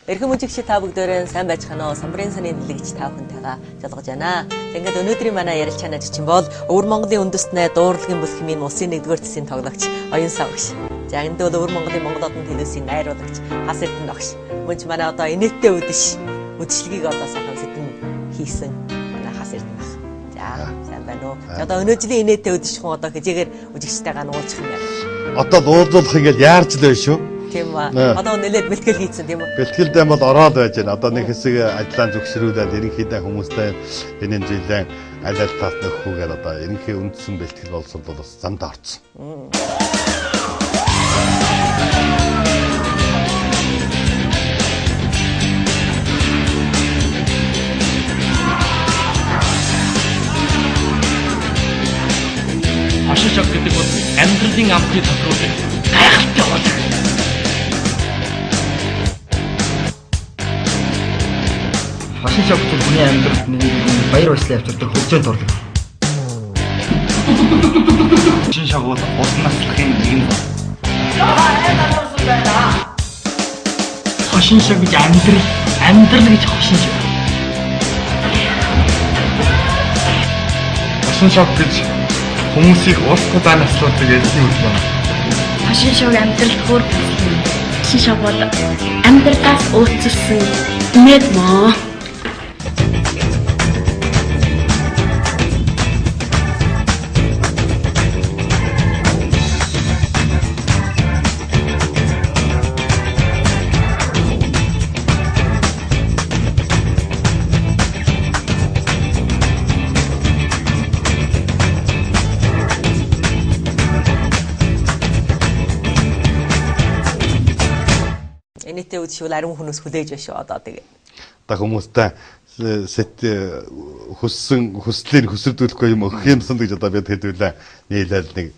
Эрхэм мужигч та бүгдээрээ сайн байцгаана уу? Самбарын саны дэлгэц та бүхэнтэйгээ залгаж байна. Ингээд өнөөдрийн манай ярилцлагын жичин бол Өвөр Монголын үндэстнээ дуурлага бүлхмийн улсын 1-р засгийн тоглогч Оюн Савагш. За энд бол Өвөр Монголын Монгол Одон телевизийн найруулагч Хас Эрдэнэ багш. Мөнч манай одоо инээдтэй үдшилгийг одоо сайхан сэдэн хийсэн манай Хас Эрдэнэ баг. За сайн байна уу? Одоо өнөө жилийн инээдтэй үдших хүн одоо хэзээгээр мужигчтайгаа нуулчих юм яа. Одоо нуулзуулах ингээд яарч л байна шүү. Тийм ба. Одоо нэлээд бэлтгэл хийсэн тийм үү? Бэлтгэлдээ бол ороод байж байна. Одоо нэг хэсэг ажлаа зөвшөөрүүлээд ерөнхийдөө хүмүүстэй энэ жилийн аль аль талаас нөхөхүүгээр одоо ерөнхий үндсэн бэлтгэл болсон бол бас замд орсон. Хошин шог гэдэг бол амьдралын амтны тохиолдол гайхалтай бол. Хошин шог гэдэг хүний амьдралд баяр баясгалан авчирдаг хөгжөөнд орлог. Хошин шог бол улсын наслахын нэгэн. Хошин шог гэж амьдрал гэж хошин шог. Хошин шог гэж хүмүүсийг уулзах наслуулдаг ялсны үйл байна. Хошин шог амьдралд хөр болсон. Хошин шог бол амьдралаас ууцсан нэт маа. Инээдтэй үдшүүл ариун хүнээс хүлээж байна шүү одоо тэгээ. Одоо хүмүүстэй хүслийг хөсөрдүүлэхгүй юм өгөх юмсан гэж одоо бид хэдүүлээ нийлээд нэг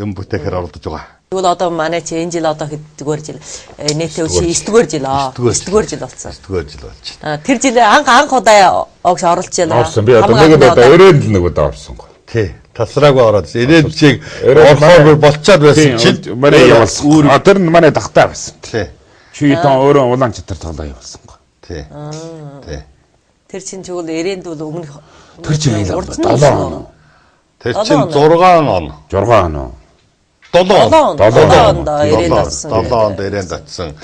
юм бүтээхээр оролдож байгаа. Тэгвэл одоо манай чи энэ жил одоо хэддүгээр жил инээдтэй үдший 9-р жил 9-р жил болсон. 9-р жил болж байна. Тэр жил анх удаа огш оролж ялаа. Орсон би одоо нэг удаа өрөөнд нэг удаа орсон гоо. Тий. Тасраагүй ороод инээд чиг орхоогүй болцоод байсан чинь манай явуулсан. Тэр нь манай тахтаа байсан. Тий. Чи тон өөрөө улаан чатар тоглоо явуулсан гоо. Тий. Тий. Тэр чинь чигвэл эрээнд бол өмнөх тэр чинь 7 он. Тэр чинь 6 он. 6 он. 7 онд эрээнд очсон. 7 онд эрээнд очсон.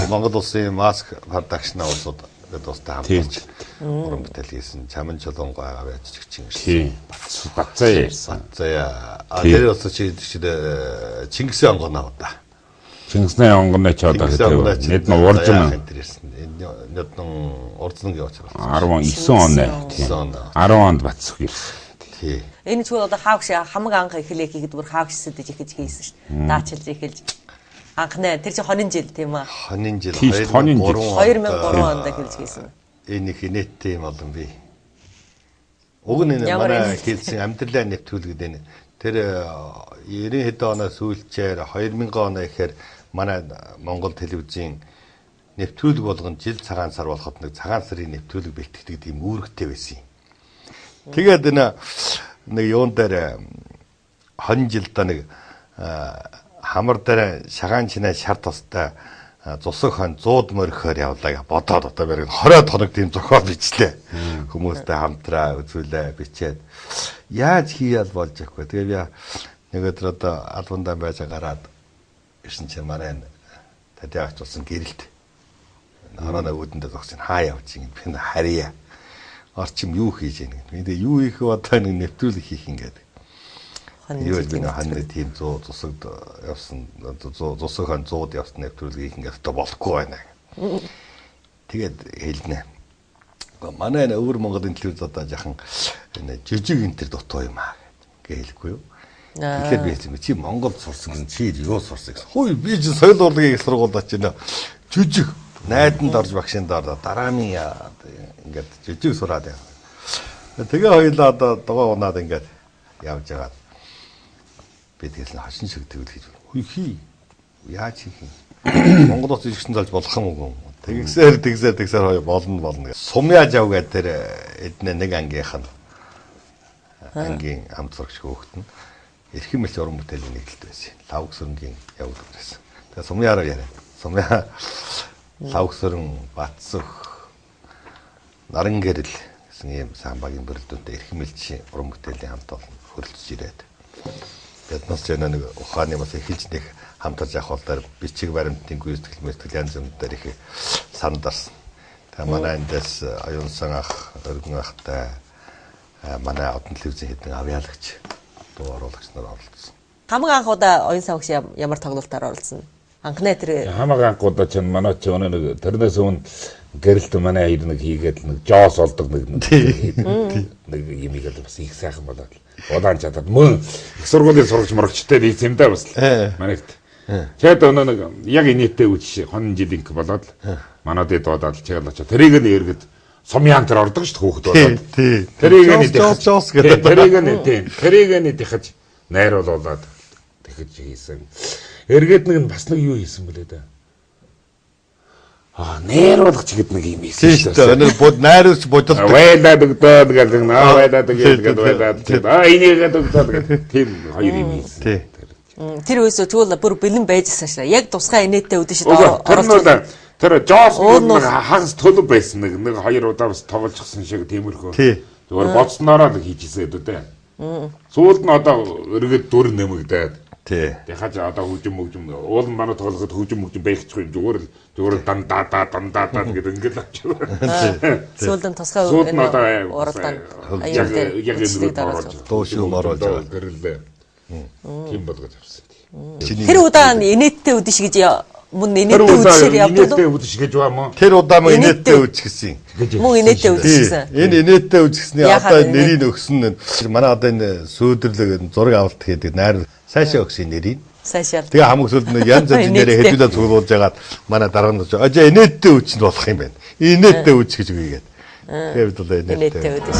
Монгол улсын маск продакшн улсууд тустай хамтарч уран бүтээл хийсэн. Чаман чулуунгой аваад жигчин ирсэн. Бацаа ярьсан. Бацаа. Тэр улс чи Чингисийн онгоно удаа. Чингисийн онгоно ч одоо нэг нь уржим. Нэг нь урдсан гэж очсон. 19 он. 10 онд бацах ирсэн. Тий. Энэ ч одоо хаагш хамаг анх эхлэх гэдэг хаагш сэдэж ихэж хийсэн шүү. Даачилж эхэлж анхны тэр чинь хонин жил тийм үү? Хонин жил 2003 онд эхэлж хийсэн. Энэ их инээдтэй юм болон би. Уг нь манай хэлсэн амьдралаа нэвтрүүлгээд байна. Тэр 90 хэдэн оноос сүүлчээр 2000 оноо ихээр манай Монгол телевизийн нэвтрүүлэг болгон жил цагаан сар болоход нэг цагаан сарын нэвтрүүлэг бэлтгэдэг тийм үүрэгтэй байсан юм. Тэгээд нэг юун дээр хонин жилдээ нэг хамар дээр шагаан чинаа шар тустай зусаг хон 100 морихоор явлаа бодоод одоо барыг 20 хоног тийм зохиол бичлээ. Хүмүүстэй хамтраа үзүүлээ бичээд яаж хийял болж явахгүй. Тэгээ би нэг өдөр одоо албандаа байж гараад ирсэн чинь манай тадиагч болсон гэрэлт. Орооны өөдөндөө зогсон хаа явж ийн би харьяа. Орчим юу хийж ийн гэдэг. Би юу хийх вэ одоо нэг нэвтрүүлэг хийх ингээд. Юу л би хань тийм 100 зусагд явсан 100 хон 100-д явсан нэвтрүүлэг хийх ингээд одоо болохгүй байна. Тэгээд хэлнэ. Манай Өвөр Монголын телевиз одоо жахан жижиг энтер дутуу юм аа гэж хэлэхгүй юу. Тэгэхээр би хэлсэн чи Монголд сурсан гэсэн чи юу сурсан гэсэн. Хөөе би ч соёл урлагийн их сургуульд очино. Жижиг найданд орж багшинд ороо дарааны ингээд жижиг сураад яа. Тэгээ хоёлаа одоо дугаа унаад ингээд явж байгаа. Би тэгсэн хошин шиг тэгвэл хийж байна. Хүй хий. Яаж хийх юм? Монгол улс жигсэн залж болох юм уу? Тэгсээр хоёр болно. Сумья жав гэдэг тэр эднэ нэг ангийнх нь ангийн амт сурагч хөөхт нь эрхэм мэл уран бүтээлийн нэгдэлт байсан. Лавг сүрэнгийн явуулдаг байсан. Тэгээ сумьяараа яриа. Сумья Лавгсөрөн, Батсөх, Нарангэрэл гэсэн ийм сайн багийн бүрэлдэхүүнтэй эрхэмэлжийн уран бүтээлийн хамт олон хөрөлдөж ирээд. Тэгээд нас жаа нэг ухааны бас эхэлж нэг хамтарч явах бол бичиг баримтын гүйцэтгэл мэтгэл янз бүрээр их санд орсон. Тэгээ манай эндээс Оюунсан ах, Өргөн ахтай манай одон телевизийн хэдэн авьяалагч дуу оруулагч нар оролцсон. Хамаг анх удаа Оюунсан багш ямар тоглолтоор оролцсон? Анхнаа тэр хамаг анх удаа чинь манай ч нэг тэрнээс өмнө гэрэлт манай хоёр нэг хийгээд нэг жоос олдог нэг юм игээд бас их сайхан болоод улаан чадаад мөн их сургуулийн сурагч морогчтой нэг зэмдээ бас манайд. Чад өнөө нэг яг инээдтэй үуч хонон жилинх болоод манад дуудаад чигээр очоо тэрийг нь эргэд сумьяан тэр ордог шүү хүүхэд болоод. Тэрийг нь жоос гэдэг. Тэрийг нь дахиж найруулуулаад дахиж хийсэн. Эргээд нэг нь бас нэг юу хийсэн бэлээ да. Найруулгач гэдэг нэг юм хийсэн шүү дээ. Өнөө бод найруулж бодолтой. Вайлаад өгдөөд гэдэг нь вайлаад өгдөөд вайлаад. Энийгээд өгдөөд гэдэг тийм хоёр юм хийсэн. Тэр үесөө тэгвэл бүр бэлэн байжсэн шээ. Яг тусгай инээдтэй үдэшид оролцсон. Тэр Жорж нэг хагас төлөв байсан нэг хоёр удаа бас тоглочихсон шиг тиймэрхүү. Зүгээр бодсноороо л хийжсэн гэдэг дээ. Сүүлд нь одоо өргөд дүр нэмэгдээд. Дахиж одоо хөгжим уул манай тоглоход хөгжим байхчих юм зүгээр дандаа гэдэг ингээд авчихсан. Сүүлд нь тусгай уралдаан яг энэ дуу шүү оруулж байгаа. Гэрлээ. Тийм болгож авсан. Тэр удаа инээдтэй үдэш гэж мөн инээдтэй үдэшээр явдаг. Инээдтэй үдэш гэж байгаа мó. Тэр удаа мөн инээдтэй үдэж гисэн. Мөн инээдтэй үдэж гисэн. Энэ инээдтэй үдчихсний одоо нэрийг өгсөн нь манай одоо энэ сүйдэрлэг зураг авалт гэдэг найр сайшаа өгсөн нэрийг. Сайшаа. Тэгээ хамгийн сүүлд нь янз янзын нэрээ хэдүүлээ цуглуулж ягаад манай дараа нь ажаа инээдтэй үдч нь болох юм байна. Инээдтэй үдч гэж үгээд. Тэгээ бид бол инээдтэй үдэж.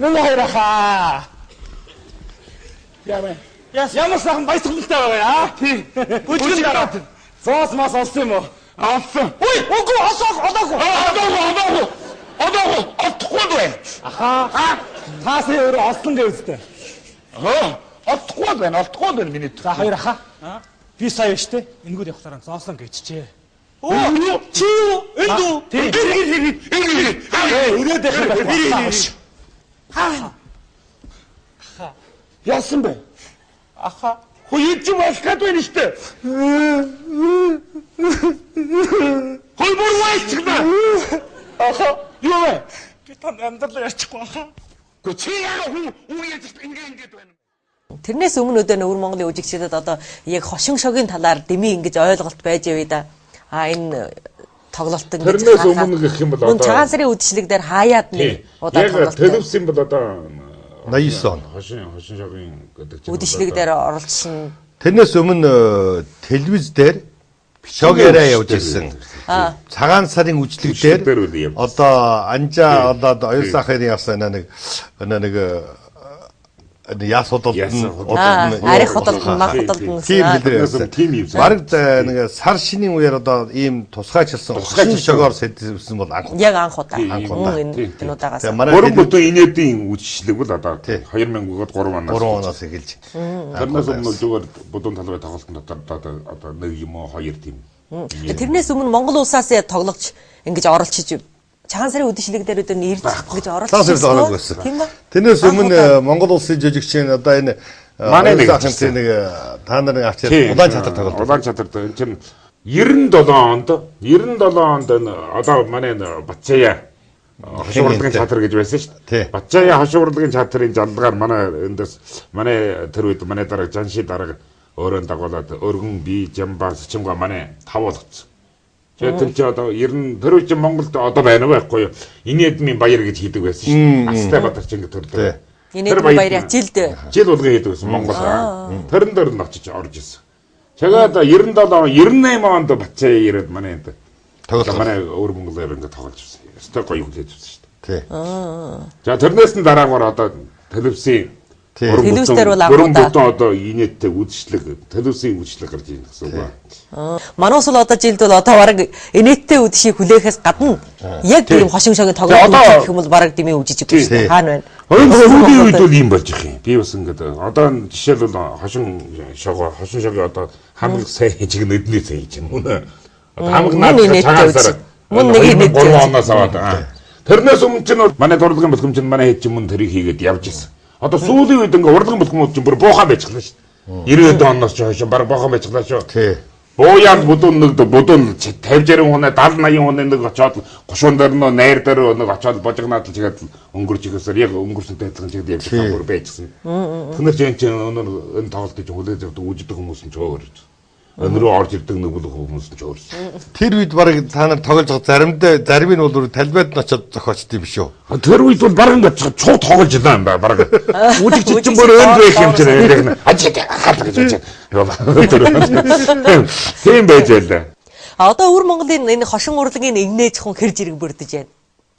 Нэлэхэрха. Ямар сайхан баясгалантай байгаа яа. Бүжгэн дараа. Зоос мас олсон юм уу? Олсон. Ой, үгүй олоогүй. Олдохгүй байна. Аха. Таасын өөрөө олсон гэж үстэй. Олдохгүй байна миний. За хоёр аха. Би сая штэ. Энгүүд явахлаараа зоосон гэжчээ. Оо, чи юу? Энд үү? Өрөөд яхаа байна. Яасан бэ? Аха. Хөөж малхад байна штэ. Хой бүр вайчихна. Аха. Юу вэ? Би тань амьдрал ярьчихгүй аха. Гү чи яа хүн яаж ингэж байна. Тэрнээс өмнө өдөө Өвөр Монголын үжигчдэд одоо яг хошин шогийн талаар дэмий ингэж ойлголт байж явъя да. Энэ тоглолт ингэж тэрнээс өмнө гэх юм бол одоо цагаан сарын үдшилэг дээр хаяад нэг удаа тоглолт. Телевизэн бол одоо 89 он. Хошин шогийн гэдэг чинь үдшилэг дээр оролцсон. Тэрнээс өмнө телевиз дээр шогээрээ явж ирсэн. Цагаан сарын үжлэг дээр одоо анжаа одоо оюун сахарын явсан нэг яс худалд арих худалд мах худалд тийм юм. Бараг нэг сар шинийн үеэр одоо ийм тусгайчилсан хошин шогоор сэтсэн бол анх. Яг анх удаа. Мөн энэ удаагаас. Бүрэн бүтэн инээдийн үдшилэг бол одоо 2003 оноос эхэлж. Тэрнээс өмнө зүгээр бүдүүн талбай тоглолтын дотор одоо нэг юм уу хоёр тийм. Тэрнээс өмнө Монгол улсаас тоглогч ингэж оролцож цагаан сарын үдшилэг дээр өдөр нь ирж гэж оролцсон. Тийм ба. Тэрнээс өмнө Монгол улсын жижигчийн одоо энэ манай нэг та нарын авчир улаан чатар тоглолт. Улаан чатар энэ чинь 97 онд одоо манай Батчаяа хошуурлагын чатар гэж байсан шүү дээ. Батчаяа хошуурлагын чатрын жалгаар манай эндээс манай тэр үед манай дараа Жанши дараа өөрөө дагуулад өргөн би Жамбар Счимга манай 5 болгоцсон. Тэр чи одоо 90 тэр үеийн Монголд одоо байна байхгүй юу? Инээдмийн баяр гэж хийдэг байсан шүү. Астай Бадарч ингэ төрдөг. Инээдмийн баяр жилд жил болгон хийдэг байсан Монгол. Тэрэн дээр нь очиж орж ирсэн. 제가 97, 98 онд Батчаа ирээд манай энэ тоглох. манай өвөр Монголоор ингээд тоглож ирсэн. Өстой гоё хүлээж авсан шүү Тий. дээ. За тэрнээс нь дараагаар одоо телевизийн Телевизээр бол агуудаа одоо инээдтэй үзшлэг, телевизийн үзшлэг гарч ирнэ гэсэн үг байна. Манайс бол одоо жилд бол одоо бараг инээдтэй үдшийг хүлээхээс гадна яг тийм хошин шогийн тоглолт үзэх юм бол бараг дэмий үжижиггүй шүү дээ. Хаана байна? Сүүлийн үед бол ийм болж их юм. Би бас ингээд одоо жишээлбэл хошин шогийн одоо хамгийн сайн чиг нүдний сайн хийж байна. Одоо хамгийн наад цагаасаар мөн нэг инээдтэй 3 оноос аваад. Тэрнээс өмнө ч манай дурлагын бэлгэмч манай хэд ч мөн тэрийг хийгээд явж ирсэн. Одоо сүүлийн үед ингээ урлагын бэлгэмүүд чинь бүр буухан байцглаа шүү дээ. 90 оноос ч хойш баг буухан байцглаа шүү. Тий. Бууянд будуун 50 60 хүн 70 80 хүн нэг очоод гушуун дээр нөө найр дээр нэг очоод божигнаад чигээд өнгөрч ихэсээр яг өнгөрсөнтэй адилхан чигээд явж байгаа бүр байжсэн. Түнэр чинь өнөр энэ тоглолтыг хүлээж авдаг үждэг хүмүүс нь ч өөр. Өнөрөө орж ирдэг нэг бүлэг хүмүүс нь ч өөр. Тэр үед баг та нар тоглож байгаа зарим нь бол талбайд нь очоод зохиолчтой биш үү? Тэр үед бол баг ингээд цуг тоглож байгаа юм байна баг. Үжигч чинь бүр өөнд байх юм чинь ажид хаад гэж байна. Тийм байж байлаа. Одоо өвөр Монголын энэ хошин урлагийн игнээж хүн хэрж ирэг бүрдэж байна.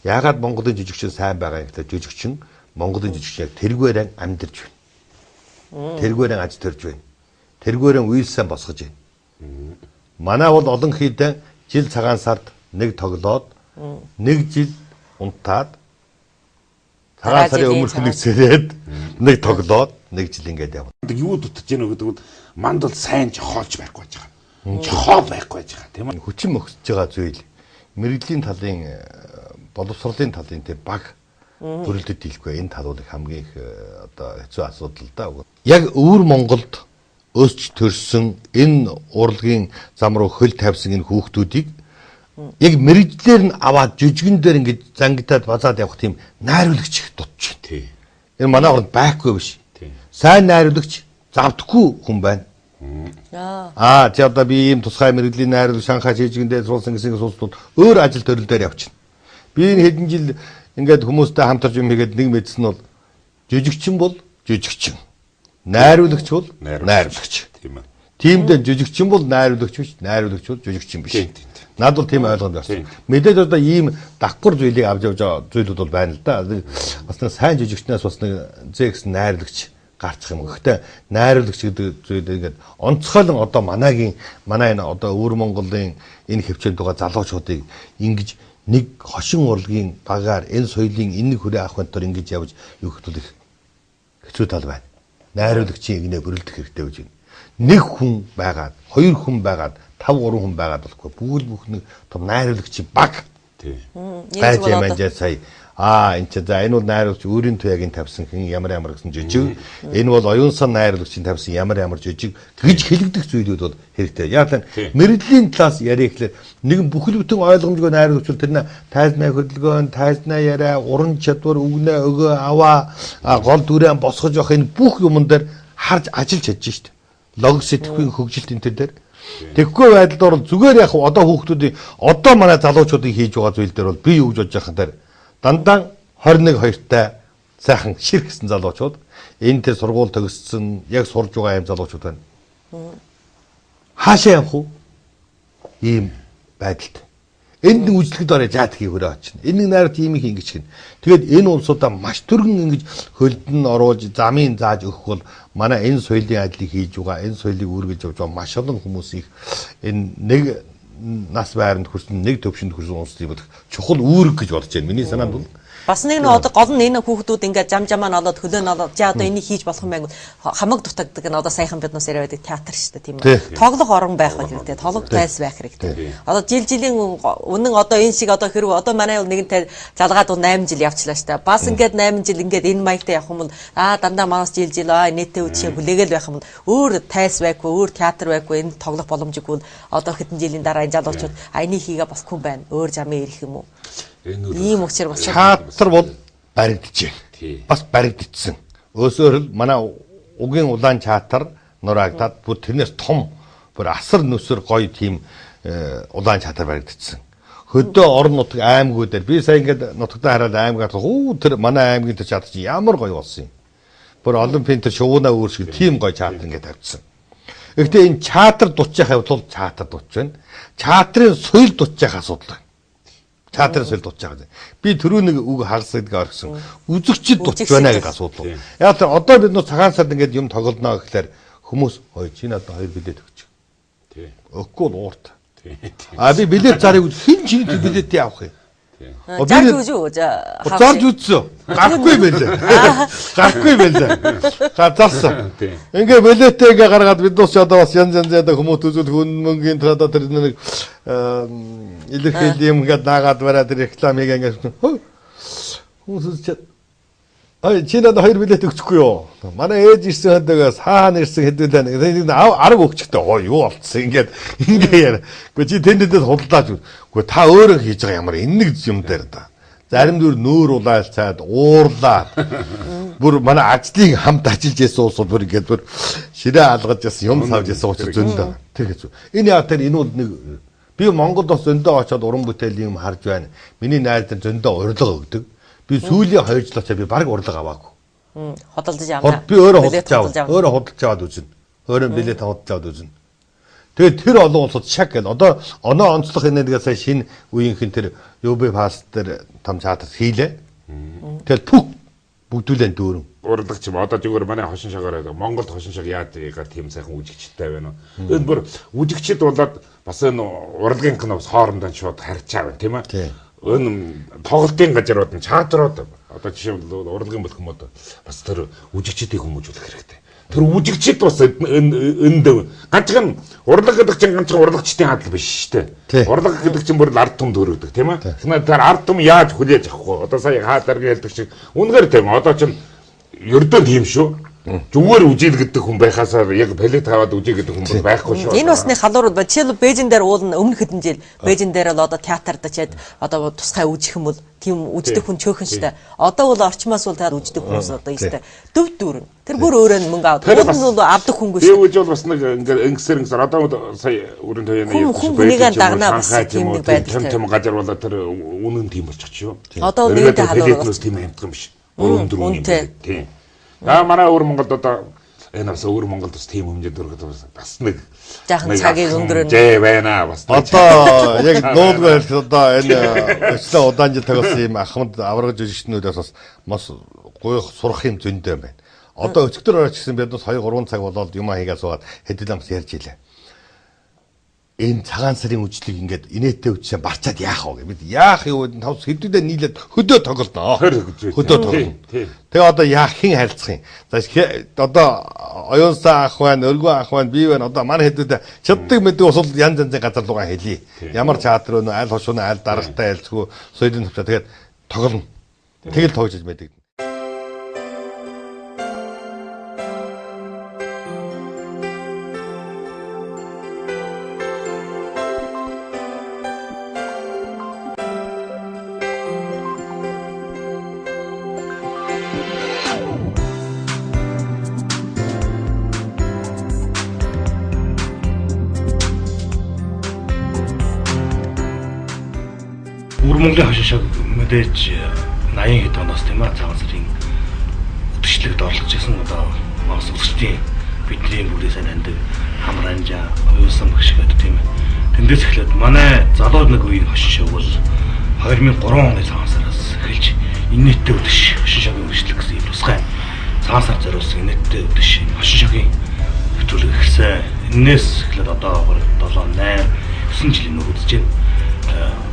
Яагаад Монголын жижигчин сайн байгаа юм гэвэл жижигчин Монголын жижигчин яг тэргээрэн амьдарч байна. Тэргээрэн аж төрж байна. Тэргээрэн үйлсэн босгож байна. Манай бол олон хийдэн жил цагаан сард нэг тоглоод нэг жил унтаад цагаан сарын өмнөх нэг сэрээд нэг тоглоод нэг жил ингэж явна. Юу дутж гэнэ гэдэг нь мандал сайн жохоолж байхгүй байж байгаа. Жохоо байхгүй байж байгаа тийм үү? Хүчин мөхсөж байгаа зүйл мэрэгжлийн талын боловсролын талын тэр баг бүрэлдэхүүн дийлэхгүй энэ тал бол хамгийн их одоо хэцүү асуудал да. Яг өвөр Монголд өсч төрсөн энэ урлагийн зам руу хөл тавьсан энэ хүүхдүүдийг яг мэрэгжлэр нь аваад жижигэн дээр ингэж зангидаад базаад явах тийм найруулагч их дутж байна. Тий. Энэ манай орнд байхгүй биш. Сайн найруулагч завдахгүй хүн байна. Чи одоо би ийм тусгай мэрэгжлийн найруулагч Шанхай жижигэн дээр суулсан гэсэн сонсвол өөр ажил төрөл дээр явчихна. Би энэ хэдэн жил ингээд хүмүүстэй хамтарч юм хийгээд нэг мэдсэн нь бол жижигчин бол жижигчин. Найруулагч бол найруулагч. Тийм ээ. Тиймдээ жижигчин бол найруулагч биш, найруулагч бол жижигчин биш. Наад бол тийм ойлгомж байна. Мэдээж одоо ийм давхар зүйлийг авч явж байгаа зүйлүүд бол байна л да. Бас нэг сайн жижигчнээс бас нэг зэгс найруулагч гарчих юм. Гэхдээ найруулагч гэдэг зүйл ингээд онцгойлон одоо манай энэ одоо өвөр Монголын энэ хөвчөнд байгаа залуучуудыг ингэж нэг хошин урлагийн багаар энэ соёлын энэ хүрээ авах өнтөр ингэж явж юу хэвтүүл их хэцүү тал байна. Найруулагчийн игнээ бүрэлдэх хэрэгтэй гэж байна. Нэг хүн байгаад, хоёр хүн байгаад, 5 3 хүн байгаад болохгүй. Бүгд бүхний том найруулагчийн баг. Тий. Байж ямаа сая. Энэ ч за энэ бол найруулагч өөрийн туяагийн тавьсан хэн ямар гэсэн жижиг. Энэ бол оюун сан найруулагчийн тавьсан ямар жижиг гэж хэлэгдэх зүйлүүд бол хэрэгтэй. Яг л мэрэгжлийн талаас яриа гэхлээр нэгэн бүхэл бүтэн ойлгомжгүй найруулагч тэр нь тайлбай хөдөлгөөн, тайлбай яриа, уран чадвар, үгнээ өгөө аваа, гол дүрэн босгож явах энэ бүх юмн дээр харж ажиллаж чадж шít. Логик сэтгэхүйн хөгжилт энэ төр дээр. Тэгэхгүй байдлаар бол зүгээр яг одоо хүүхдүүдийн одоо манай залуучуудын хийж байгаа зүйл дээр бол би юу гэж бодож байгаа юм дандаа 21 2-тай сайхан ширхсэн залуучууд энэ тэр сургууль төгссөн яг сурж байгаа юм залуучууд байна. Хаашаа явах вэ? Ийм байдалд. Энд нэг үжлэгэд орой заадхийг хөрөө очно. Энэ нэг найрууд ийм их ингэж гин. Тэгээд энэ улсуудаа маш төргөн ингэж хөлдөн оруулж замын зааж өгөх бол манай энэ соёлын ажлыг хийж байгаа, энэ соёлыг үргэлж явж байгаа маш олон хүмүүс их энэ нэг нас байранд хүрсэн нэг төвшөнд хүрсэн улсыг бодох чухал үүрэг гэж бодож байна. Миний санаанд бол бас нэг нь одоо гол нь энэ хүүхдүүд ингээд жамаа нолоод хөлөө нолоод за одоо энийг хийж болох юм байг хамаг дутагддаг нь одоо сайхан биднээс яриа байдаг театр шүү дээ тийм үү. Тоглох орон байх хэрэгтэй, тоглох тайс байх хэрэгтэй. Одоо жилийн үнэн одоо энэ шиг одоо хэрэг одоо манай бол нэгэнтэй залгаад 8 жил явчлаа шүү дээ. Бас ингээд 8 жил ингээд энэ маягтай явах юм бол дандаа манаас жил нийтээ үдшийн хүлээгээл байх юм бол өөр тайс байхгүй, өөр театр байхгүй, энэ тоглох боломжгүй одоо хэдэн жилийн дараа энэ залуучууд энийг хийгээ босхгүй байна. Өөр замын ирэх юм уу? Ийм учраас бас театр бол баригдаж байна. Бас баригдчихсан. Өсөөр манай угийн улаан театр нураагдаад бүр тэрнээс том бүр асар нүсэр гоё тийм улаан театр баригдчихсан. Хөдөө орон нутаг аймагуудаар би сая ингээд нутагтаа хараад аймгаар тэр манай аймгийн тэр театр чинь ямар гоё болсон юм. Бүр олимпийн тэр шууна өөрсгөл тийм гоё театр ингээд тавьчихсан. Гэхдээ энэ чаатар дутчих явбал чаатар дутж байна. Чаатрын соёл дутчих асуудал байна. Чаатрын соёл дутчих байгаа. Би түрүү нэг үг хагас гэдгийг орхисон. Үзэгчд дутж байна гэдэг асуудал. Яг тэр одоо бид нөө цагаан сард ингээд юм тоглоно гэхлээр хүмүүс ой чи надад 2 билет өгч. Тий. Өгөхгүй л уурт. А би билет зарыг хин чиний билет явах юм. Зарж үзүү. Зарж үзсэн. Гарахгүй байлаа. Гарахгүй байлаа. Газарсан. Ингээ билетээ ингээ гаргаад бид бас одоо бас янз янзаа хүмүүс үзүүл хүн мөнгөний одоо тэр нэг илэрхийл юм ингээд наагаад бараад рекламыг ингээ хүмүүс үзчихэд ой чи надад 2 билет өгчихгүй юу? Манай ээж ирсэн хэдэгээс хаана ирсэн хэдүүлээ. Арга өгчтэй. Оо юу болцсон ингээд яа. Гэхдээ чи тэндээс худалдаач. Гэхдээ та өөрөө хийж байгаа ямар энэ нэг юм дээр да. Зарим дүр нөөр улаалцаад уурлаад бүр манай ажлыг хамт ажиллаж байсан улсууд бүр ингээд бүр ширээ алгаж ясан юм савж ясан учраас зөндөө. Тэр гэж. Энэ яа тэр энэ бол нэг би Монголд бас зөндөө очиод уран бүтээлийн юм харж байна. Миний найз нар зөндөө урилга өгдөг. Би сүүлийн 2 жил очоо би баг урлаг аваагүй. Хөдөлж авна. Би өөрөө хөдөлж аваад үзнэ. Өөрөө билет хөдөлж аваад үзнэ. Тэгээд тэр олон улсууд шаг гэл одоо оноо онцлох энергиас шинэ үеийнхэн тэр UB pass дээр том чатас хийлээ. Тэгэл бүгдүүлэн дүүрэн. Урлагч юм одоо зүгээр манай хошин шагаар Монголд хошин шаг яад тийм сайхан үжигчтэй байна уу. Энэ бүр үжигчд болоод бас энэ урлагийн киноос хоорондоо шууд харьцаа байна тийм ээ. Энэ тоглолтын газрууд нь чаатрууд одоо жишээ нь урлагийн болох юм одоо бас тэр үжигчдийг хүмүүжүүлэх хэрэгтэй. Тэр үжигчд бас энд ганцхан урлаг гэдэг чинь ганцхан урлагчдын хадал биш шүү дээ. Урлаг гэдэг чинь бүр ард түмд өргөдөг тийм ээ. Тэгэхээр тэр ард түм яаж хүлээж авах вэ? Одоо сая хаадарга хэлдэг шиг үнэхээр тийм одоо чинь ердөө тийм шүү. Зүгээр үжил гэдэг хүн байхасаа яг палет хаваад үжил гэдэг хүн байхгүй шүү. Энэ усны халуурууд ба жишээл Бээжин дээр уулна өмнө хэдэн жил Бээжин дээр л одоо театрд очиад одоо тусгай үжих юм бол тийм үждэг хүн чөөхөн штэ. Одоо бол орчмоос бол таад үждэг хүмүүс одоо ёстой. Төв дүүрэн. Тэр бүр өөрөө мөнгө авдаг. Уулын бол авдаг хүнгүй штэ. Би үж бол бас нэг ингэсэр одоо сая өрөнд хоёрын хүнийгээ дагнаа бас тийм нэг байдаг. Тийм газар болоо тэр үнэн тийм болчих ч юу. Одоо үнэтэй халуурууд тийм амтган биш. 4 тийм. Манай өвөр Монголд одоо энэ бас өвөр Монголд бас тийм хэмжээнд өргөд бас нэг жаахан цагийг өнгөрөөнө. Жээ байна бас. Одоо яг нуудгүй хэлэх одоо энэ өчлөө удаан жил tagaсан юм ахмад аврагж жүжигчнүүдээс бас гоё сурах юм зөндөө байна. Одоо өчигдөр орж ирсэн бид бас 2-3 цаг болоод юм хийгээ суугаад хэдүүлээ бас ярьж илээ. Энэ цагаан сарын үжлийг ингээд инээтэй үжсэн барчаад яах вэ? Бид яах юу вэ? Тавс хэдүүдээ нийлээд хөдөө тоглоно. Хөдөө тоглоно. Тэгээ одоо яах хин харилцах юм. За одоо оюунсан ах байна, өргөө ах байна, би байна. Одоо манай хэдүүдээ чаддаг мэдээ усул янз янзын газар руугаа хэлье. Ямар чаатар өнө, аль хошууны, аль даргатай айлцгүй, соёлын төвчөө тэгээд тоглоно. Тэгэл тоглож байдаг. Монголын хошин шаг мэдээж 80 хэд оноос тийм аа цагаан сарын үдшилтэд орлож байсан одоо Монгол улсчдын бидний бүрээс андаг хамар анжаа оюусан багш гэдэг тийм ээ. Тэндээс эхлээд манай залуу нэг үеийн хошин шаг бол 2003 оны цагаан сараас эхэлж инээдтэй үдэш хошин шагийн үргэлжлэх гэсэн юм тусгай цагаан сар зориулсан инээдтэй үдэш хошин шагийн хөтөлөг эхэлсэн. Энээс эхлээд одоо 7 8 9 жилийн үдэж байна.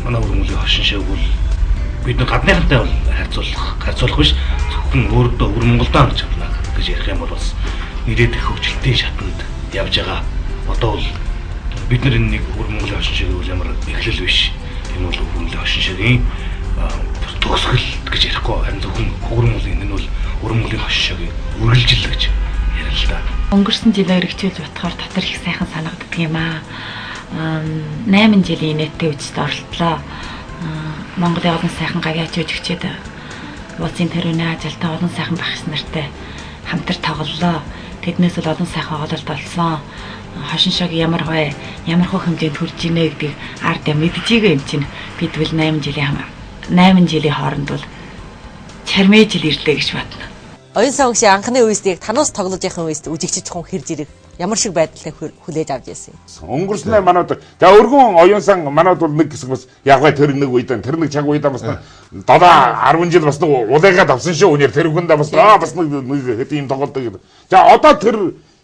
Манай Монголын хошин шаг бол бид нэг гадныхантай бол харьцуулах биш зөвхөн өөртөө Монголдоо харж чадна гэж ярих юм бол бас нэлээд их хөгжилтийн шатанд явж байгаа. Одоо бол бид нар энэ нэг Монголын хошин шаг бол ямар эхлэл биш. Энэ бол Монголын хошин шагийн төгсгөл гэж ярихгүй харин зөвхөн Монголын энэ бол Монголын хошин шагийн үргэлжил гэж ярил л да. Өнгөрсөн жилээр хичээлж бодохоор дотор их сайхан санагддаг юм аа. 8 жилийн инээдтэй үжид оролтлоо. Монголын олон сайхан гавьяач жүжигчид Улсын төрөний ажилтаа олон сайхан багш нартай хамтар тоглолоо. Тэднээс л олон сайхан оололт олсон. Хошин шаг ямар хөө хэмжээнд хүрж ийнэ гэдгийг ард мэдчихээг юм чинь бид бол 8 жилийн хооронд бол чармээ жил ирлээ гэж батна. Оюун сан багшийн анхны үеэс яг танаас тоглож явах үеэс үжигчиж хүн хэрж ирэг ямар шиг байдлыг хүлээж авч ирсэн юм. Өнгөрснөө манайд за өргөн оюун сан манайд бол нэг хэсэг бас яг бай тэр нэг үед тэр нэг цаг үедээ бас 7 10 жил бас улайгаад авсан шүү. Үнээр тэр хүндээ бас бас нэг хэд юм тоглолт гэдэг. За одоо тэр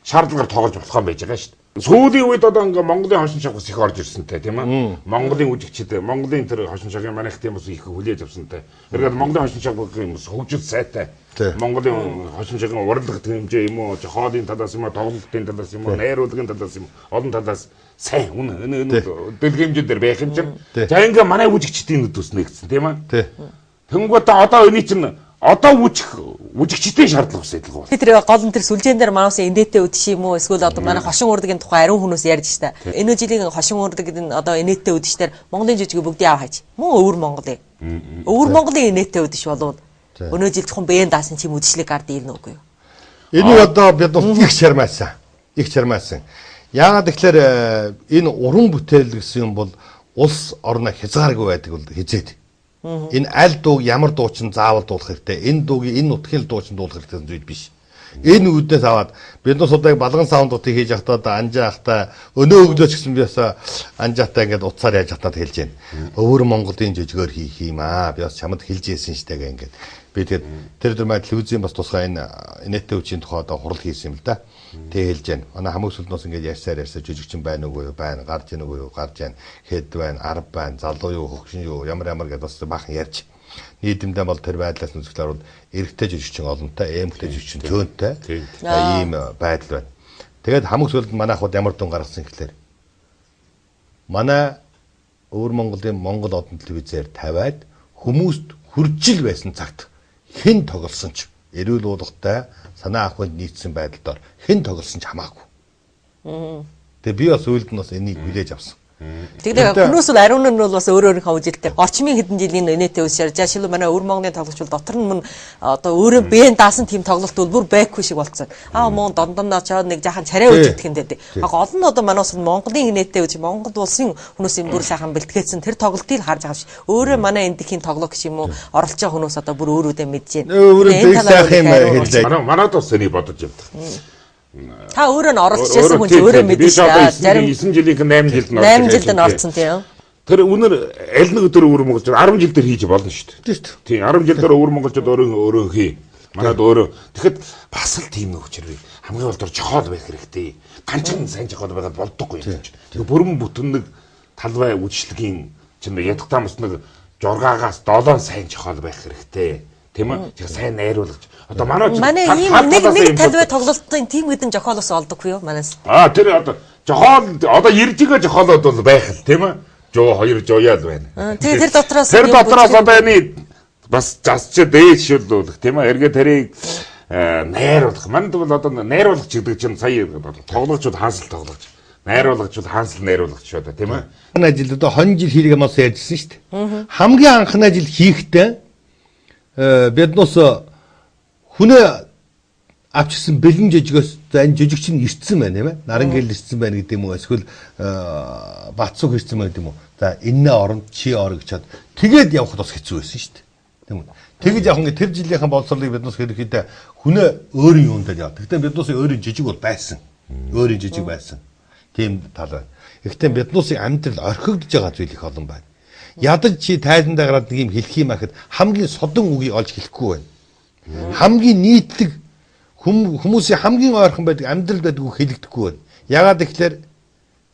шаардлагаар тоглож болох юм байж байгаа шүү дээ. Сүүлийн үед одоо ингээ Монголын хошин шавхас их орж ирсэнтэй тийм ээ. Монголын үжигчд, Монголын тэр хошин шавхын манайх тийм бас их хүлээж авсантай. Тэргээд Монголын хошин шавхын хөгжил сайтай. Монголын хошин шавхын урлагт хэмжээ юм уу, хоолын талаас юм уу, тоглолтын талаас юм уу, найруулгын талаас юм уу, олон талаас сайн үнэ дэлгэмжүүд дээр байх юм чинь. За ингээ манай үжигчдийн нүд төс нэгсэн тийм ээ. Тэнгүүт одоо өний чинь одоо үжигчдийн шаардлага ус адилгүй. Тэр гол нь тэр сүлжээн дээр манаас инээтэй үдших юм уу эсвэл одоо манай хошин урдгийн тухай ариун хүмүүс ярьж штэ. Энэ жилийн хошин урдаг гэдэг нь одоо инээтэй үдшээр Монголын жижиг бүгдийг аваа хайж. Мөн өвөр Монголын. Өвөр Монголын инээтэй үдших болов өнөө жил зөвхөн бээн даасан чим үдшилэг гард ирнэ үгүй юу? Энэ одоо бид их чармаасан. Их чармаасан. Яагаад тэгэхээр энэ уран бүтээл гэсэн юм бол улс орно хязгааргүй байдаг бол хизээд. Энэ аль дууг ямар дуучин заавал дуулах хэрэгтэй. Энэ дуугийн энэ нутгийн дуучин дуулах хэрэгтэй зүйл биш. Энэ үүднээс аваад бид нас удааг балган саундуудыг хийж явахдаа анжаахтаа өнөө өглөөч гэсэн би бас анжаахтаа ингээд утсаар яаж хатаад хэлж байна. Өвөр Монголын жижигөр хийх юм аа. Би бас чамд хэлж ийсэн штэ ингээд. Би тэгээд тэр дөрмөд телевизийн бас тусгай энэ инээтэй үчийн тухай одоо хурал хийсэн юм л да. Тэг хэлж байна. Манай хамаг сүлднөөс ингээд ярьсаар жижигчин байна уу байна, гарч ийн үгүй юу, гарч байна, хэд байна, 10 байна, залуу юу, хөгшин юу, ямар гэдээ бас баахан ярьж. Нийтэмдээ бол тэр байдлаас үзэхлээр бол эрэгтэй жижигчин олонтой, эмэгтэй жижигчин төөнтэй ийм байдал байна. Тэгээд хамаг сүлд манайхууд ямар дүн гаргасан гэхлээр манай өвөр Монголын Монгол одон телевизээр тавиад хүмүүст хүржил байсан цагт хэн тоглосон ч эрүүл уулгатай санаа авахд нийцсэн байдалд хэн тоглосон ч хамаагүй. Тэгээ би бас үйлд нь бас энийг хүлээж авсан. Тэгээд хүмүүс бол ариун нь бол бас өөр өөрийнхөө үжилтэй. Орчмын хэдэн жилийн инээтэй үсээр жаа шилүү манай өвөр Монголын тоглогч бол дотор нь мөн одоо өөрөө бээн даасан тийм тоглолт бол бүр байхгүй шиг болцсон. Мөн дондондоо чаад нэг жаахан царай үжигдэх юм дээ. Гол нь одоо манай ус Монголын инээтэй үж Монгол улсын хүмүүсийн бүр сайхан бэлтгээсэн тэр тоглолтыг харж байгаа ш. Өөрөө манай эндхийн тоглогч юм уу оролцож байгаа хүмүүс одоо бүр өөрөөдөө мэдж байна. Манайд бас энийг бодож явдаг. Та өөрөө нь оролцож байсан хүн чинь өөрөө мэдэн шүү. Зарим 9 жилийн 8 жилд нь 8 жилд нь орцсон тийм. Тэр үнэр аль нэг өдөр өвөр монголчууд 10 жил дээр хийж болно шүү дээ. Тийм 10 жил дээр өвөр монголчууд өөрөө хий. Манайд өөрөө тэгэхэд бас л тийм нэг хүчээр хамгийн болдор жохол байх хэрэгтэй. Ганцхан сайн жохол байгаад болдоггүй юм чинь. Тэр бүрэн бүтэн нэг талбай үдшилгийн чинь ядахтаа мос нэг 6-аас 7 сайн жохол байх хэрэгтэй. Тийм ээ. Тэг сайн найруулагч. Одоо манай ийм нэг талбай тоглолтын тийм хэдэн жохолоос олдоггүй юу манаас. Тэр одоо жохол одоо ирж байгаа жохолоод бол байх л тийм ээ. Жоо 2 жоояал байна. Тэр дотроос одоо энэ бас засч дээж шүлдүүлэх тийм ээ. Эргээ тэрийг найруулах. Манд бол одоо найруулагч гэдэг чинь сая тоглогчуд хаансал тоглогч. Найруулагч бол хаансал найруулагч шүү дээ тийм ээ. Энэ ажил одоо хон жил хийх юмас ярьжсэн шүү дээ. Хамгийн анхны ажил хийхдээ биднээс хүнээ авчирсан бэлэн жижигөөс энэ жижиг чинь ирцэн байна тийм ээ. Наран гэл ирцэн байна гэдэг юм уу? Эсвэл бацуг ирцэн байна гэдэг юм уу? За энэ оронд чи ор гэж чад тэгээд явхад бас хэцүү байсан шүү дээ. Тийм үү? Тэгэж яг ингэ тэр жилийнхэн боловсролыг биднээс ерөөхдөө хүнээ өөрийн юунд дээр яа. Гэхдээ биднээс өөрийн жижиг бол байсан. Өөрийн жижиг байсан. Тийм тал байна. Гэхдээ биднээс амьдрал орхигдож байгаа зүйл их олон байна. Ядаж чи тайландаа гараад нэг юм хэлэх юм ахад хамгийн содон үгийг олж хэлэхгүй байна. Хамгийн нийтлэг хүмүүсийн хамгийн ойрхон байдаг амьдрал байдаг үг хэлэгдэхгүй байна. Ягаад гэвэл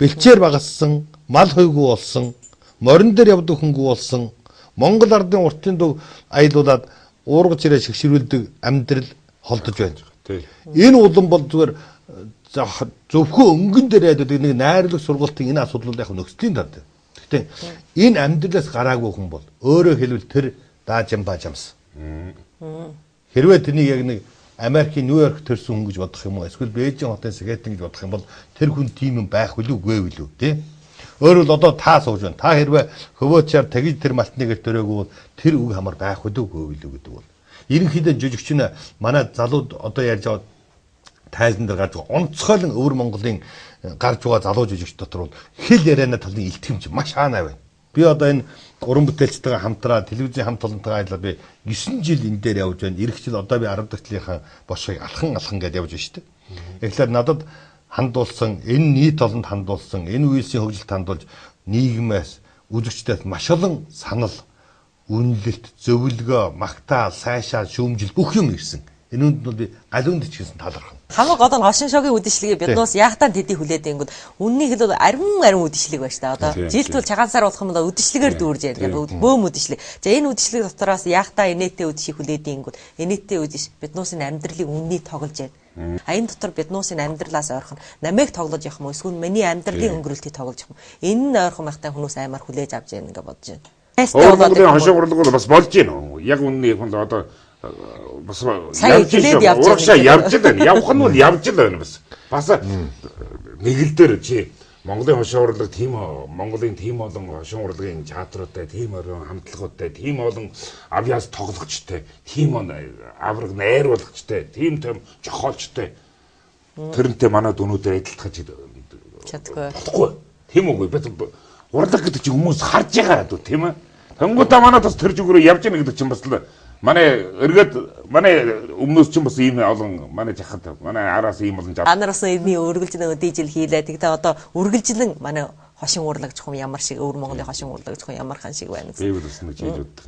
бэлчээр багассан, мал хойгүй болсон, морин дээр явдаг хөнгүү болсон, Монгол ардын уртын дөг аялуулаад уургаж ирээ шигшрүүлдэг амьдрал холдож байна. Энэ улам бол зүгээр зөвхөн өнгөн дээр яадаг нэг найрлах сургалтын энэ асуудал яг нөхцөлийн танд. Гэхдээ энэ амьдралаас гараагүй хүн бол өөрөө хэлбэл тэр даажам баажамс. Хэрвээ тэрнийг яг нэг Америкийн Нью-Йорк төрсөн хүн гэж бодох юм уу? Эсвэл Бээжин хотын Сэкэтэн гэж бодох юм бол тэр хүн тийм юм байх үлээ үгүй үлээ тий? Өөрөөр одоо та сууж байна. Та хэрвээ хөвөөчаар тагиж тэр малтныг төрөөгүй бол тэр үг хамар байх үлээ үгүй үлээ гэдэг бол. Ерөнхийдөө жижигчин манай залууд одоо ярьж байгаа тайлан дээр гарч байгаа онцгойлон өвөр Монголын гарч байгаа залуу жижигч дотор бол хэл яриана талын илтгэмж маш хаанаа байна. Би одоо энэ уран бүтээлчтэйгээ хамтраа телевизийн хамт олонтойгоо ажиллаад би 9 жил энэ дээр явж байна. Ирэх жил одоо би 10 дахь жилийнхаа бошгийг алхан гэдээ явж байна шүү дээ. Тэгэхээр надад хандуулсан, энэ нийт олонд хандуулсан, энэ үйлсийн хөгжилд хандуулж нийгмээс үзэгчдэд маш олон санал, үнэлэлт, зөвлөгөө, магтаал, сайшаал, шүүмжил бүх юм ирсэн. Энэ нь би галуунд ч гэсэн талархна. Хамгийн гол нь хошин шогийн үдшилгээ биднээс ягтаа тэдий хүлээд ингүүд үннийг хэлбэл ариун үдшилэг байна шүү дээ. Одоо жилтвэл цагаан сар болох юм бол үдшилгээр дүүрж яадаг. Бөөм үдшилэг. За энэ үдшилэг дотроос ягтаа инээтэй үдшийг хүлээд ингүүд инээтэй үдшиш биднээс амьдралыг үннийг тоглож байна. А энэ дотор биднээс амьдралаас ойрхон намайг тоглож явах юм эсвэл миний амьдралын өнгөрөлтийг тоглож явах юм. Энэ нь ойрхон байхтай хүмүүс аймаар хүлээж авч яана гэж бодож байна. Монголын хошин урлаг бас болж байна. Яг үннийг одоо бас явж байна. Явах нь бол явж байна бас. Бас нэг л дээр чи Монголын хошин урлаг тийм Монголын тийм олон хошин урлагийн театруудтай, тийм олон хамтлагуудтай, тийм олон авьяас тоглогчтой, тийм авраг найруулагчтай, тийм жохоолчтой. Тэрнтэй манай дөнүүдээр адилтгаж чадахгүй. Тийм үгүй. Урлаг гэдэг чинь хүмүүс харж байгаа дүү тийм ээ. Тэнгуудаа манай бас тэр зүгээрээ явж яах гэдэг чинь бас л манай эргээд манай өмнөөс чинь бас ийм олон манай жахад манай араас ийм олон анараас эдний үргэлжлэн дижил хийлээ. Тэгтээ одоо үргэлжлэн манай хошин урлаг чухам ямар шиг өвөр Монголын хошин урлаг чухам ямар хан шиг байна гэсэн. Би бас нэг жил боддог.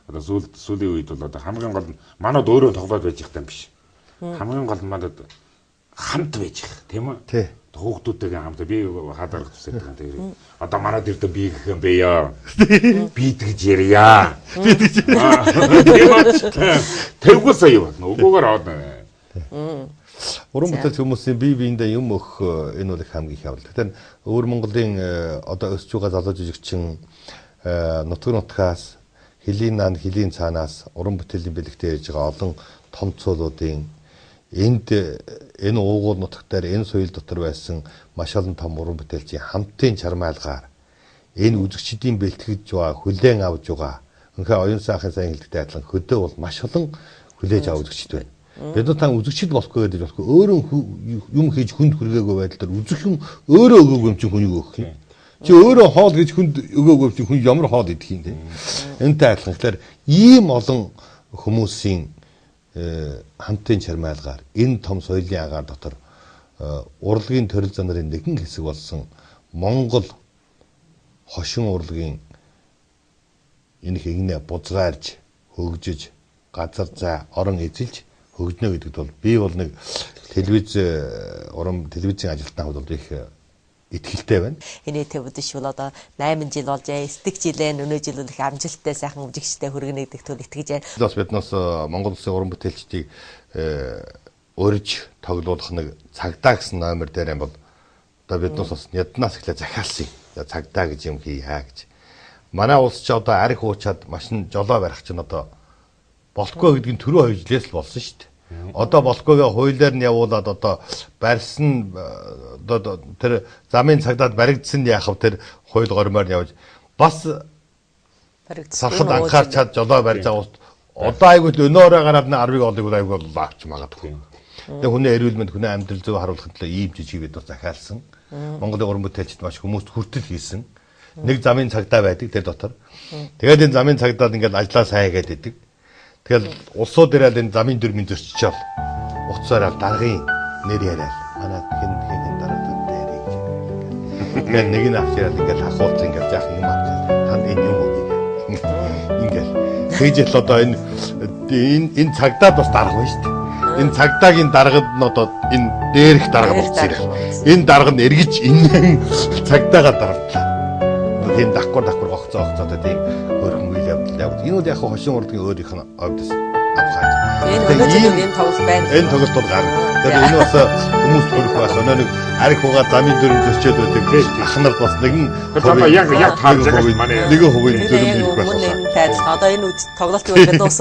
Одоо сүүлийн үед бол одоо хамгийн гол нь манад өөрөө тоглоод байж ихтэй биш. Хамгийн гол нь манад хамт байж их тийм үү? Тий. Хүүхдүүдтэйгээ хамт би хадарах төсөөд байгаа тийм. Одоо манад ирдэ би гэх юм бэ яа. Би тэгж ярья. Тэгвэл сая байна. Угуугаар аваад. Уран бүтээл хүмүүсийн бие биендээ юм өгөх энэ бол их хамгийн их явдал. Тэгэхээр өвөр Монголын одоо өсч байгаа залуу жижигчин нутгаас хөлийн цаанаас уран бүтээлийн бэлэгтээ ярьж байгаа олон том цуулуудын энэ уугуул нутаг дээр энэ соёл дотор байсан маш олон том уран бүтээлчийн хамтын чармайлгаар энэ үзэгчдийн бэлтгэж байгаа хүлээн авж байгаа өнхөө оюун сайхын сайн хэлдэгтэй адилхан хөдөө бол маш олон хүлээж авах үзэгчд байна. Бид нар тань үзэгчд болохгүй гэдэг болохгүй өөрөө юм хийж хүнд хүргээгүй байдлаар үзэх юм өөрөө өгөөгүй юм чинь хүнийг өгөх юм. Чи өөрөө хоол гэж хүнд өгөөгүй юм чинь хүн ямар хоол идэх юм те. Энтэй адилхан. Тэгэхээр ийм олон хүмүүсийн хамтын чармайлгаар энэ том соёлын агаар дотор урлагийн төрөл занарын нэгэн хэсэг болсон Монгол хошин урлагийн энэ хэгнээ бузгаарж хөгжиж газар зай орон эзэлж хөгжнө гэдэгт бол би бол нэг телевизийн ажилтнаа хувьд бол их итгэлтэй байна. Энэ телевиз бол одоо 8 жил болж эсдэг жилээ өнөө жил бол их амжилттай сайхан үжигчтэй хүргэнэ гэдэгт бол итгэж байна. Бас биднээс Монгол улсын уран бүтээлчдийг өрж тоглуулах нэг цагдаа гэсэн номер дээр юм бол одоо биднээс бас яднаас эхлээ захиалсан. Цагдаа гэж юм хийя гэж. Манай улс ч одоо арх уучаад машин жолоо барих чинь одоо болтгоо гэдгийг төрөө хойжлээс л болсон шүү дээ. Одоо болохгүйгээ хуулиар нь явуулаад одоо барьсан одоо тэр замын цагдаад баригдсан яах вэ тэр хууль гормоор явж бас баригдсан анхаарч чад жолоо барьж авах одоо айгүй өнөөрөө гараад 10-ыг олыг айгүй бол авч магадгүй. Тэгээ хүний эрүүл мэнд хүний амьдрал зөв харуулахын тулд ийм жижиг бид бас захиалсан. Монголын уран бүтээлчд маш хүмүүст хүртэл хийсэн. Нэг замын цагдаа байдаг тэр дотор. Тэгээд энэ замын цагдаад ингээд ажлаа сайн хийгээд идэг. Тэгэл улсууд ирээд энэ замын дүрмийн зөрчичээл уцаараа даргын нэр яриад манай хэн дараатай дээрийг ингээд нэг нь авч яриад ингээд асуулт ингээд яах юм аа тань энэ юм уу ингээд тэгжэл одоо энэ цагдаад бас дарга байна шүү дээ. Энэ цагдаагийн даргад нь одоо энэ дээрх дарга болсон юм. Энэ дарга нь эргэж энэ цагдаагаа даргалаа. Тийм давхар гогцоо тийм хөрхөн үйл явдал явуулдаг. Энэ бол яг хошин урлагийн өөрийнх нь овдос авхаач. Энэ тоглолт байна. Энэ тоглолт бол гар. Тэгэхээр энэ бас хүмүүс төрөх бас өнөө нэг арх угаа замын дүрм зөрчөөд байдаг. Ахнард бас нэгэн яг таарж байгаа манай нэгэн хувийн дүрм ирэх байх. Одоо энэ тоглолт үед бид бас